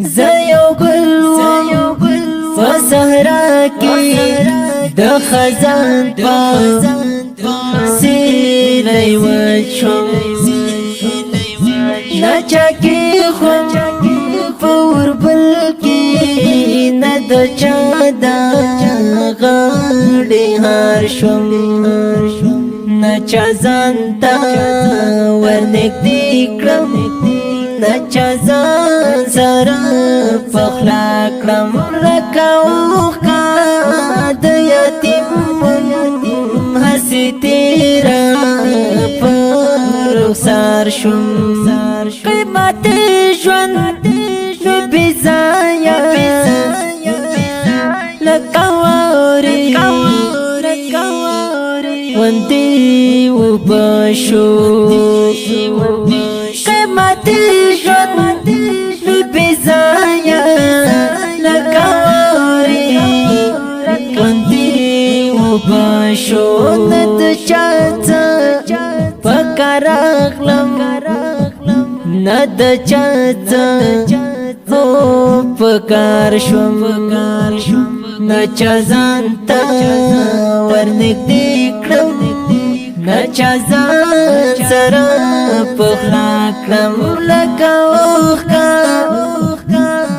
زيو گل فصحرا کی د خزان پا سیلی وچم نچا کی خم پور بل کی ند چا دا غاڑی ہار شم نچا زانتا ورنک دیکرم نچا زان سرا پخلا کرم لکاوخ کا د یتیم حسی تیرا پر رخسار شم قیمت جوان نبی زایا لکاواری وندی و باشو قیمت جوان نبی زایا لکاواری وندی و باشو ند چاہتا پکار اخلم ند چاہتا ہو پکار شم نچا زانتا ورنک دیکرم نچا زان سرا پخلا کرم لکا اوخ کا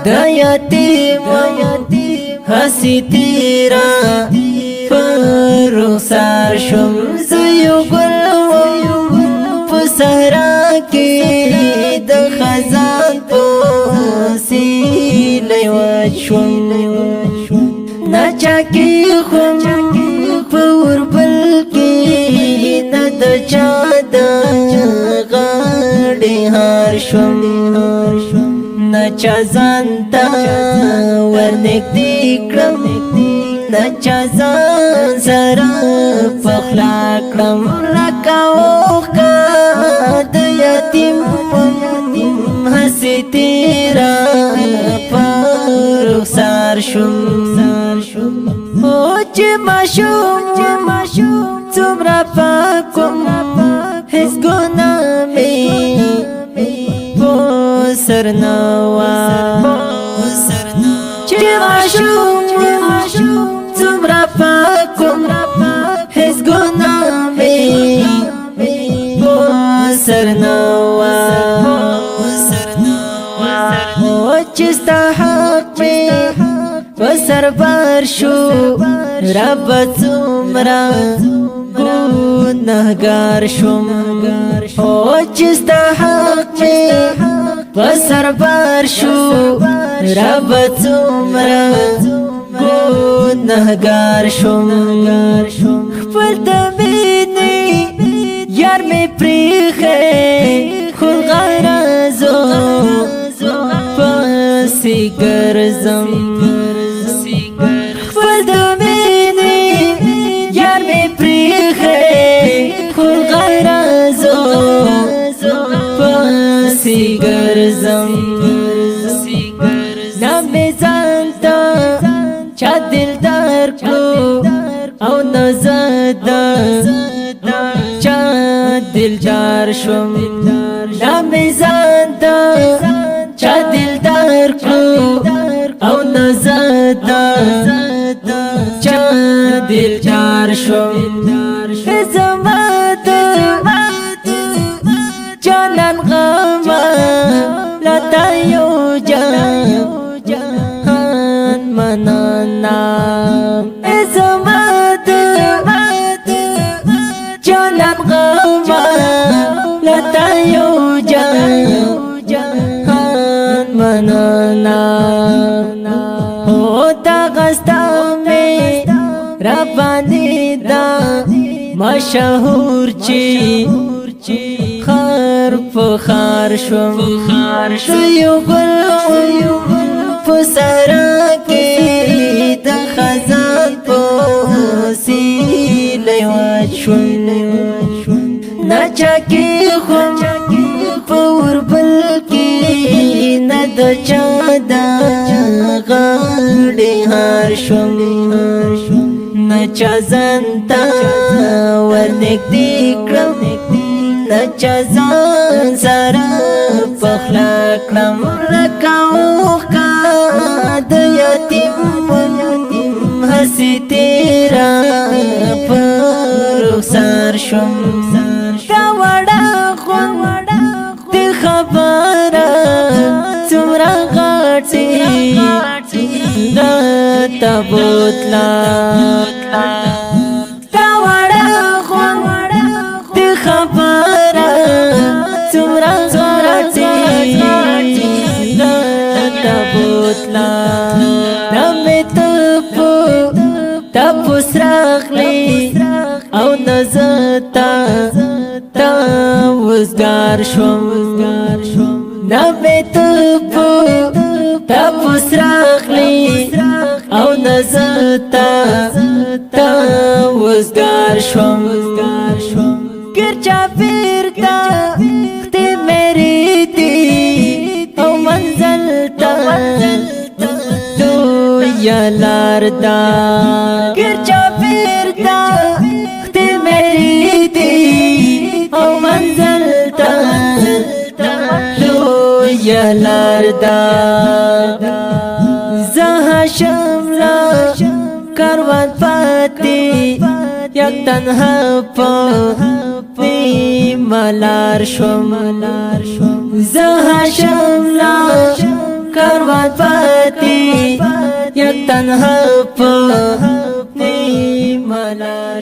دا یتیم حسی تیرا پر رخسار شم زیو گل پسہرا کی د خزان پو سیلی وچم نچا کی خم پور بل کی ند چا دا غاڑی ہار شم نچا زانتا ورنک دیکرم نچا زان سرا پخلا کرم لکا اوخ کا د یتیم حسی تیرا پر رخسار شم اوچ ماشوم تمرا پاکم حس گناہ میں سر نوا چه ماشوم تمرا پاکم حس گناہ میں سر نوا چستا حق میں بسر بار شو رب تمرا گناہگار شم چستا حق میں بسر بار شو رب تمرا گناہگار شم خپل دمینی یار میں پریخ ہے خل غرازو پاسی گرزم خپل دمینی یار میں پریخ ہے خل غرازو پاسی گرزم نامی زانتا چا دلدار کو او نزادا چا دل جار شم نامی زانتا چا دلدار کو او نزادا چا دل جار شم زماد جانان غما لتا یو جهان منانا زماد جانان غما لتا یو جهان منانا ہوتا غستا میں ربانی دا مشہور چی خار پخار شم شیو گل پسہرا کی دا خزان پو سیلی وچم نچا کی خم پور بل کی ند چا دا غاڑی ہار شم نچا زانتا ورنک دیکرم نچا زان سرا خلقم لکاوخا د یتیم هسی تیرا پر رخسار شم دا وڑا خون دی خبره څومره غاټي دا تبوتلا دا وڑا خون دی خبره څومره غاټي دا تبوتلا نمې تپو سراغلی او نزتا تا وزگار شوم نبی تپو سراغلی او نزتا تا وزگار شوم گرچا پیرتا تی میری دی او منزل تا یا لاردا گرچا پیرتا تی میری دی او منزل تا لو یا لاردا زها شملا کاروان پاتی یک تنها پا ملار شم زها شملا کاروان پاتی یک تنها پا ملار